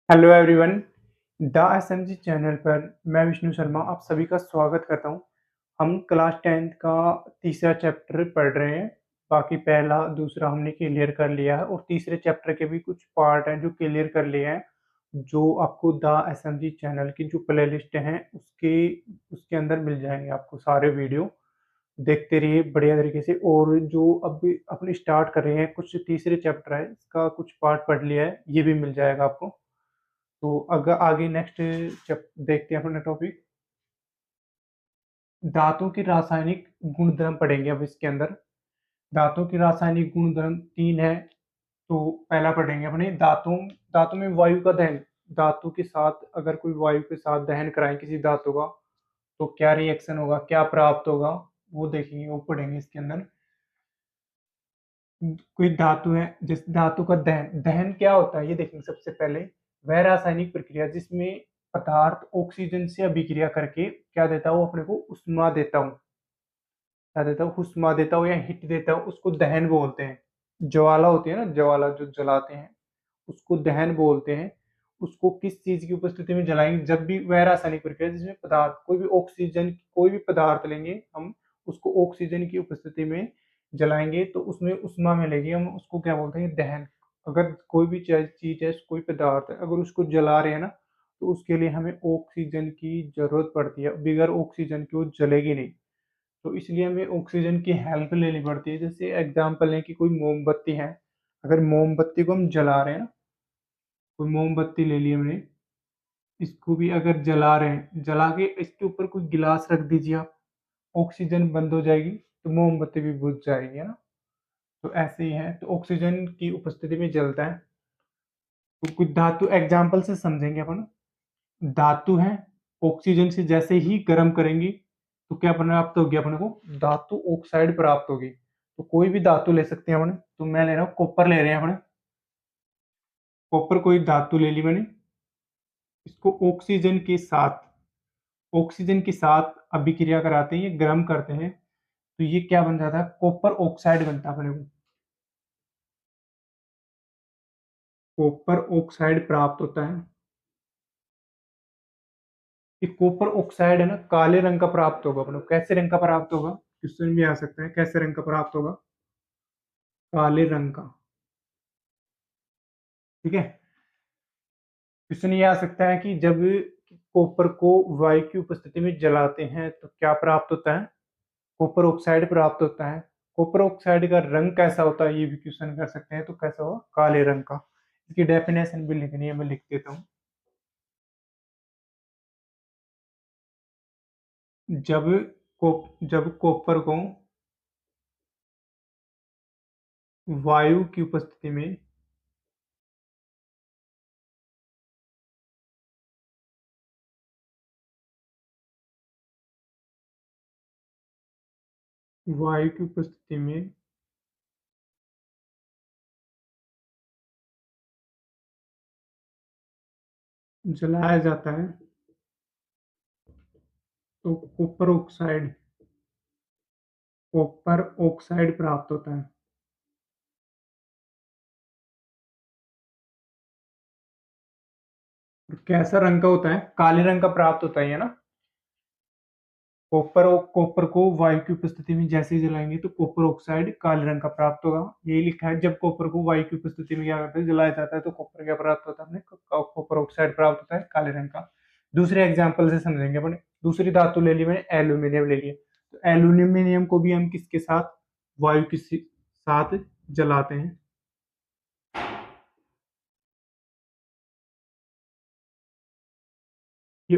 Hello everyone, the SMG channel पर मैं विष्णु शर्मा आप सभी का स्वागत करता हूं। हम क्लास 10th का तीसरा चैप्टर पढ़ रहे हैं। बाकी पहला दूसरा हमने क्लियर कर लिया है और तीसरे चैप्टर के भी कुछ पार्ट हैं जो क्लियर कर लिए हैं, जो आपको द एसएमजी चैनल की जो प्लेलिस्ट है उसके उसके अंदर मिल जाएंगे। आपको सारे वीडियो देखते रहिए बढ़िया तरीके से। और जो अभी अपने स्टार्ट कर रहे हैं, कुछ तीसरे चैप्टर है, इसका कुछ पार्ट पढ़ लिया है, ये भी मिल जाएगा आपको। तो अगर आगे नेक्स्ट जब देखते हैं अपना टॉपिक, दांतों की रासायनिक गुणधर्म पढ़ेंगे अब इसके अंदर। दांतों की रासायनिक गुणधर्म तीन है। तो पहला पढ़ेंगे अपने दांतों दांतों में वायु का दहन। धातु के साथ अगर कोई वायु के साथ दहन कराएं किसी धातु का, तो क्या रिएक्शन होगा, क्या प्राप्त होगा, वो देखेंगे, वो पढ़ेंगे इसके अंदर। कोई धातु है, जिस धातु का दहन दहन क्या होता है ये देखेंगे सबसे पहले। वह रासायनिक प्रक्रिया जिसमें पदार्थ ऑक्सीजन से अभिक्रिया करके क्या देता है, वो अपने को उष्मा देता हूँ, क्या देता हूँ, उष्मा देता हूँ या हिट देता हूँ, उसको दहन बोलते हैं। ज्वाला होती है ना, ज्वाला जो जलाते हैं उसको दहन बोलते हैं। उसको किस चीज की उपस्थिति में जलाएंगे, जब भी वह रासायनिक प्रक्रिया जिसमें पदार्थ कोई भी पदार्थ लेंगे हम, उसको ऑक्सीजन की उपस्थिति में जलाएंगे तो उसमें उष्मा मिलेगी, हम उसको क्या बोलते हैं, दहन। अगर कोई भी चीज है, कोई पदार्थ है, अगर उसको जला रहे हैं ना, तो उसके लिए हमें ऑक्सीजन की जरूरत पड़ती है, बगैर ऑक्सीजन की वो जलेगी नहीं। तो इसलिए हमें ऑक्सीजन की हेल्प लेनी पड़ती है। जैसे एग्जाम्पल है कि कोई मोमबत्ती है, अगर मोमबत्ती को हम जला रहे हैं ना, कोई मोमबत्ती ले ली हमने, इसको भी अगर जला रहे हैं, जला के इसके ऊपर कोई गिलास रख दीजिए आप, ऑक्सीजन बंद हो जाएगी तो मोमबत्ती भी बुझ जाएगी, है ना। तो ऐसे ही है, तो ऑक्सीजन की उपस्थिति में जलता है। तो कुछ धातु एग्जाम्पल से समझेंगे अपन। धातु है, ऑक्सीजन से जैसे ही गर्म करेंगी तो क्या प्राप्त होगी अपने को, धातु ऑक्साइड प्राप्त होगी। तो कोई भी धातु ले सकते हैं अपने, तो मैं ले रहा हूँ कॉपर ले रहे हैं अपने। कॉपर कोई धातु ले ली मैंने, इसको ऑक्सीजन के साथ अभिक्रिया कराते हैं, ये गर्म करते हैं, तो ये क्या बन जाता है, कॉपर ऑक्साइड बनता है अपने को। कॉपर ऑक्साइड प्राप्त होता है। ये कॉपर ऑक्साइड है ना, काले रंग का प्राप्त होगा अपने को। कैसे रंग का प्राप्त होगा, क्वेश्चन भी आ सकता है, कैसे रंग का प्राप्त होगा, काले रंग का। ठीक है, क्वेश्चन ये आ सकता है कि जब कॉपर को वायु की उपस्थिति में जलाते हैं तो क्या प्राप्त होता है, कॉपर ऑक्साइड प्राप्त होता है। कॉपर ऑक्साइड का रंग कैसा होता है, ये भी क्वेश्चन कर सकते हैं, तो कैसा होगा, काले रंग का। इसकी डेफिनेशन भी लिखनी है, मैं लिख देता हूँ। जब जब कॉपर को वायु की उपस्थिति में वायु की उपस्थिति में जलाया जाता है तो कॉपर ऑक्साइड प्राप्त होता है। और कैसा रंग का होता है, काले रंग का प्राप्त होता है ना। कॉपर को वायु की उपस्थिति में जैसे ही जलाएंगे तो कॉपर ऑक्साइड काले रंग का प्राप्त होगा। यही लिखा है, जब कॉपर को वायु की उपस्थिति में क्या करते हैं, जलाया जाता है, तो कॉपर क्या प्राप्त होता है, हमने कॉपर ऑक्साइड प्राप्त होता है काले रंग का। दूसरे एग्जाम्पल से समझेंगे अपने। दूसरी धातु ले ली मैंने, एल्यूमिनियम ले लिया। तो एल्यूमिनियम को भी हम किसके साथ, वायु के साथ जलाते हैं। ये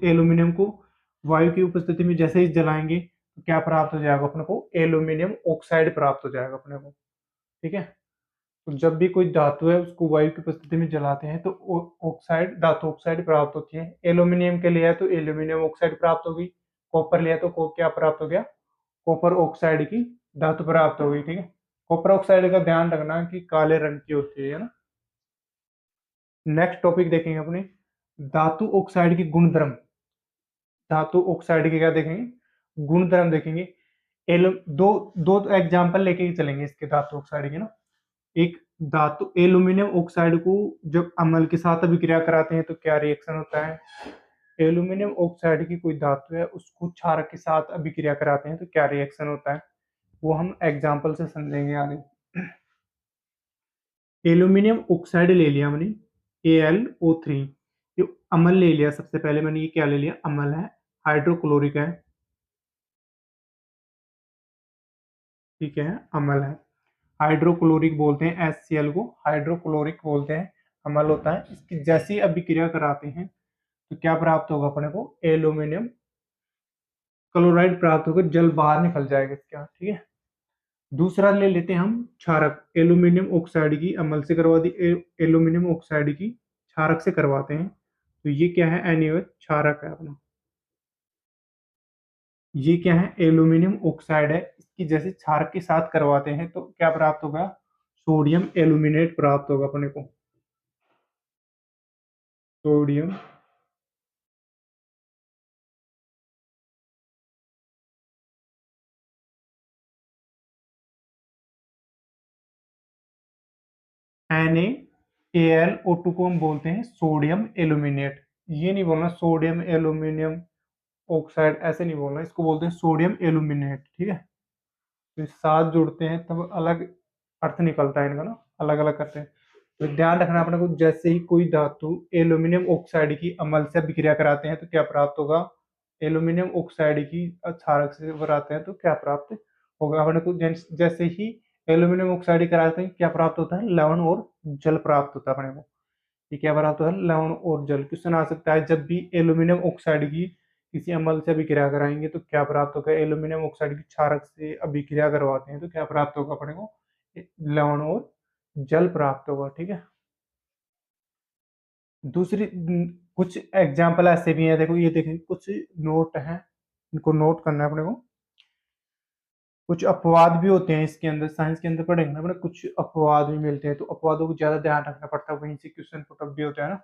एल्यूमिनियम को वायु की उपस्थिति में जैसे ही जलाएंगे तो क्या प्राप्त हो जाएगा अपने को, एल्यूमिनियम ऑक्साइड प्राप्त हो जाएगा अपने को। ठीक है, तो जब भी कोई धातु है उसको वायु की उपस्थिति में जलाते हैं तो ऑक्साइड, धातु ऑक्साइड प्राप्त होती है। एल्यूमिनियम के लिए है तो एल्यूमिनियम ऑक्साइड प्राप्त होगी। कॉपर लिया तो क्या प्राप्त हो गया, कॉपर ऑक्साइड की धातु प्राप्त हो गई। ठीक है, कॉपर ऑक्साइड का ध्यान रखना कि काले रंग की होती है ना। नेक्स्ट टॉपिक देखेंगे अपने, धातु ऑक्साइड की गुणधर्म। धातु ऑक्साइड के क्या देखेंगे, गुणधर्म देखेंगे। एलो दो दो एग्जांपल लेके ही चलेंगे इसके, धातु ऑक्साइड के ना। एक धातु एल्यूमिनियम ऑक्साइड को जब अम्ल के साथ अभिक्रिया कराते हैं तो क्या रिएक्शन होता है? एल्यूमिनियम ऑक्साइड की कोई धातु है, उसको क्षारक के साथ अभिक्रिया कराते हैं तो क्या रिएक्शन होता है? वो हम एग्जाम्पल से समझेंगे आगे। एल्यूमिनियम ऑक्साइड ले लिया हमने, AlO3। जो अम्ल ले लिया, सबसे पहले मैंने ये क्या ले लिया, अम्ल है, हाइड्रोक्लोरिक है, ठीक है, अम्ल है। हाइड्रोक्लोरिक बोलते हैं HCl को, हाइड्रोक्लोरिक बोलते हैं, अम्ल होता है। इसकी जैसी अभिक्रिया कराते हैं तो क्या प्राप्त होगा अपने को, एल्यूमिनियम क्लोराइड प्राप्त होकर जल बाहर निकल जाएगा इसका, ठीक है। दूसरा ले लेते हैं हम क्षारक, एल्यूमिनियम ऑक्साइड की अम्ल से करवा दी, एल्यूमिनियम ऑक्साइड की क्षारक से करवाते हैं तो ये क्या है, NaOH क्षारक है अपना। ये क्या है, एल्यूमिनियम ऑक्साइड है, इसकी जैसे क्षारक के साथ करवाते हैं तो क्या प्राप्त होगा, सोडियम एल्यूमिनेट प्राप्त होगा अपने को, सोडियम NaAlO2 को हम बोलते हैं सोडियम एल्यूमिनेट। ये नहीं बोलना सोडियम एल्यूमिनियम ऑक्साइड, ऐसे नहीं बोलना, इसको बोलते हैं सोडियम एल्यूमिनेट, ठीक है। तो साथ जुड़ते हैं तब अलग अर्थ निकलता है इनका ना, अलग अलग करते हैं। तो ध्यान रखना अपने को, जैसे ही कोई धातु एल्यूमिनियम ऑक्साइड की अम्ल से अभिक्रिया कराते हैं तो क्या प्राप्त होगा, एल्यूमिनियम ऑक्साइड की क्षारक से बनाते हैं तो क्या प्राप्त होगा अपने को, जैसे ही एल्यूमिनियम ऑक्साइड कराते हैं क्या प्राप्त होता है, लवण और जल प्राप्त होता है अपने को। ये क्या प्राप्त होता है, लवण और जल। क्वेश्चन आ सकता है, जब भी एल्यूमिनियम ऑक्साइड की किसी अम्ल से अभिक्रिया कराएंगे तो क्या प्राप्त होगा, एल्यूमिनियम ऑक्साइड की क्षारक से अभिक्रिया करवाते हैं तो क्या प्राप्त होगा अपने को, लवण और जल प्राप्त होगा, ठीक है। दूसरी कुछ एग्जाम्पल ऐसे भी हैं, देखो ये देखें, कुछ नोट हैं, इनको नोट करना है अपने को। कुछ अपवाद भी होते हैं इसके अंदर, साइंस के अंदर पढ़ेंगे ना अपने, कुछ अपवाद भी मिलते हैं तो अपवादों को ज्यादा ध्यान रखना पड़ता है, वहीं से क्वेश्चन पुटअप भी होता है ना।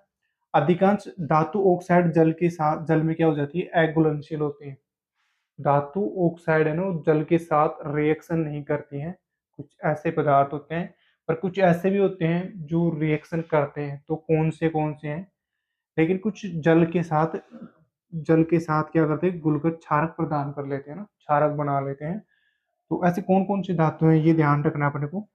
अधिकांश धातु ऑक्साइड जल के साथ, जल में क्या हो जाती है, अघुलनशील होती है। धातु ऑक्साइड है ना, वो जल के साथ रिएक्शन नहीं करती हैं। कुछ ऐसे पदार्थ होते हैं, पर कुछ ऐसे भी होते हैं जो रिएक्शन करते हैं, तो कौन से हैं, लेकिन कुछ जल के साथ क्या करते हैं, घुलकर क्षारक प्रदान कर लेते हैं ना, क्षारक बना लेते हैं। तो ऐसे कौन सी धातु हैं, ये ध्यान रखना है अपने को।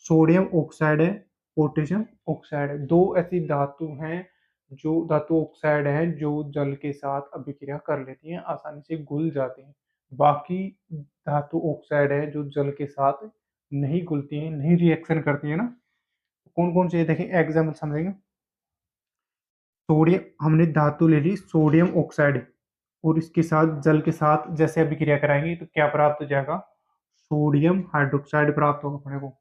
सोडियम ऑक्साइड है, पोटेशियम ऑक्साइड है, दो ऐसी धातु हैं जो धातु ऑक्साइड है जो जल के साथ अभिक्रिया कर लेती हैं, आसानी से घुल जाती हैं। बाकी धातु ऑक्साइड है जो जल के साथ नहीं घुलती हैं, नहीं रिएक्शन करती है ना। कौन से देखें एग्जाम्पल समझेंगे। सोडियम, हमने धातु ले ली सोडियम ऑक्साइड, और इसके साथ जल के साथ जैसे अभिक्रिया कराएंगे तो क्या प्राप्त हो जाएगा, सोडियम हाइड्रोक्साइड प्राप्त होगा अपने को।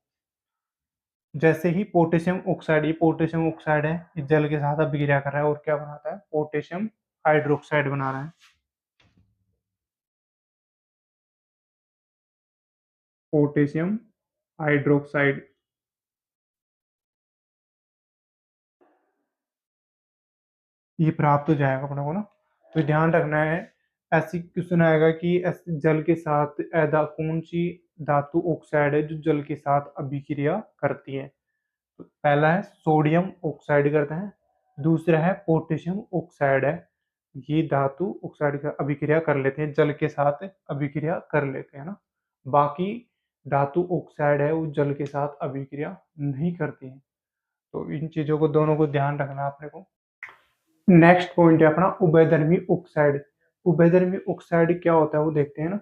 जैसे ही पोटेशियम ऑक्साइड, ये पोटेशियम ऑक्साइड है, ये जल के साथ अभिक्रिया कर रहा है और क्या बनाता है, पोटेशियम हाइड्रोक्साइड बना रहा है, पोटेशियम हाइड्रोक्साइड। ये प्राप्त हो जाएगा अपने को ना। तो ध्यान रखना है, ऐसी क्वेश्चन आएगा कि ऐसे जल के साथ ऐदा कौन सी धातु ऑक्साइड है जो जल के साथ अभिक्रिया करती है। तो पहला है सोडियम ऑक्साइड करते हैं, दूसरा है पोटेशियम ऑक्साइड है। ये धातु ऑक्साइड का अभिक्रिया कर लेते हैं, जल के साथ अभिक्रिया कर लेते हैं ना। बाकी धातु ऑक्साइड है वो जल के साथ अभिक्रिया नहीं करती है। तो इन चीजों को, दोनों को ध्यान रखना है अपने को। नेक्स्ट पॉइंट है अपना उभयधर्मी ऑक्साइड। उभयधर्मी ऑक्साइड क्या होता है वो देखते हैं ना।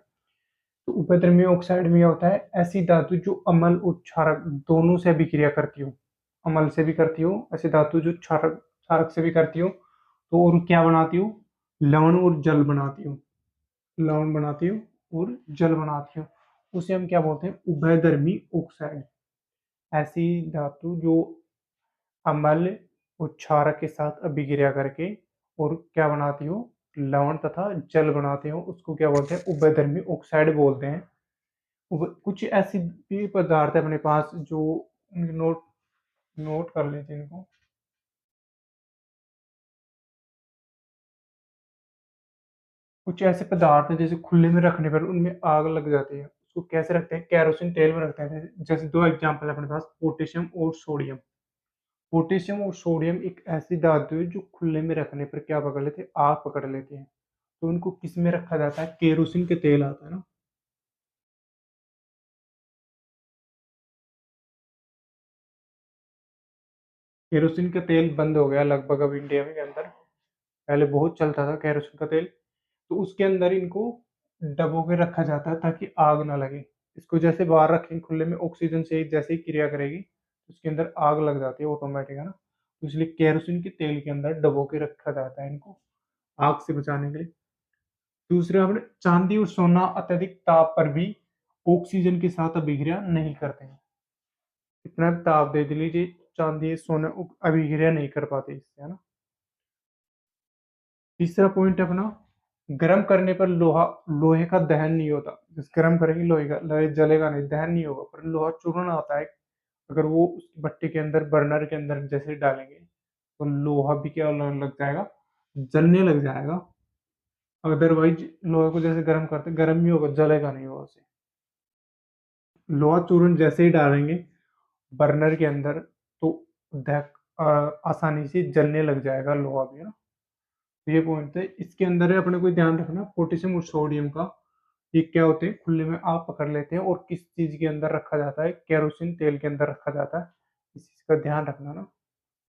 तो उभयधर्मी ऑक्साइड में होता है ऐसी धातु जो अम्ल और क्षारक दोनों से अभिक्रिया करती हो, अम्ल से भी करती हो, ऐसी धातु जो क्षारक क्षारक से भी करती हो, तो और क्या बनाती हो, लवण और जल बनाती हो, लवण बनाती हो और जल बनाती हो, उसे हम क्या बोलते हैं, उभयधर्मी ऑक्साइड। ऐसी धातु जो अम्ल और क्षारक के साथ अभिक्रिया करके और क्या बनाती हो, लवण तथा जल बनाते हो, उसको क्या बोलते हैं, उभयधर्मी ऑक्साइड बोलते हैं। कुछ ऐसी भी पदार्थ है अपने पास जो, नोट नोट कर लेते हैं इनको। कुछ ऐसे पदार्थ हैं जैसे खुले में रखने पर उनमें आग लग जाती है, उसको कैसे रखते हैं, केरोसिन तेल में रखते हैं। जैसे 2 एग्ज़ाम्पल है अपने पास, पोटेशियम और सोडियम। पोटेशियम और सोडियम एक ऐसी धातु है जो खुले में रखने पर क्या पकड़ लेते हैं, आग पकड़ लेते हैं। तो उनको किस में रखा जाता है, केरोसिन के तेल आता है ना। केरोसिन का तेल बंद हो गया लगभग अब इंडिया में के अंदर। पहले बहुत चलता था केरोसिन का तेल। तो उसके अंदर इनको डबो के रखा जाता है ताकि आग ना लगे। इसको जैसे बाहर रखेंगे खुले में, ऑक्सीजन से जैसे ही क्रिया करेगी उसके अंदर आग लग जाती है ऑटोमेटिक, है ना। तो इसलिए केरोसिन के तेल के अंदर डबो के रखा जाता है इनको, आग से बचाने के लिए। दूसरा, अपने चांदी और सोना अत्यधिक ताप पर भी ऑक्सीजन के साथ अभिक्रिया नहीं करते हैं। कितना भी ताप दे लीजिए, चांदी सोना अभिक्रिया नहीं कर पाते इससे, है ना। तीसरा पॉइंट अपना, गर्म करने पर लोहे का दहन नहीं होता। जिस गर्म करेंगे लोहे जलेगा नहीं, दहन नहीं होगा, पर लोहा चूर्ण आता है। अगर वो उस भट्टी के अंदर, बर्नर के अंदर जैसे डालेंगे तो लोहा भी क्या होने लग जाएगा, जलने लग जाएगा। अदरवाइज लोहे को जैसे गर्म करते, गर्म ही होगा, जलेगा नहीं वो उसे। लोहा चूर्ण जैसे ही डालेंगे बर्नर के अंदर तो आसानी से जलने लग जाएगा लोहा भी, है ना। तो ये पॉइंट है, इसके अंदर है अपने को ध्यान रखना, पोटेशियम और सोडियम का। ये क्या होते हैं, खुले में आग पकड़ लेते हैं और किस चीज के अंदर रखा जाता है, केरोसिन तेल के अंदर रखा जाता है। इस चीज का ध्यान रखना ना।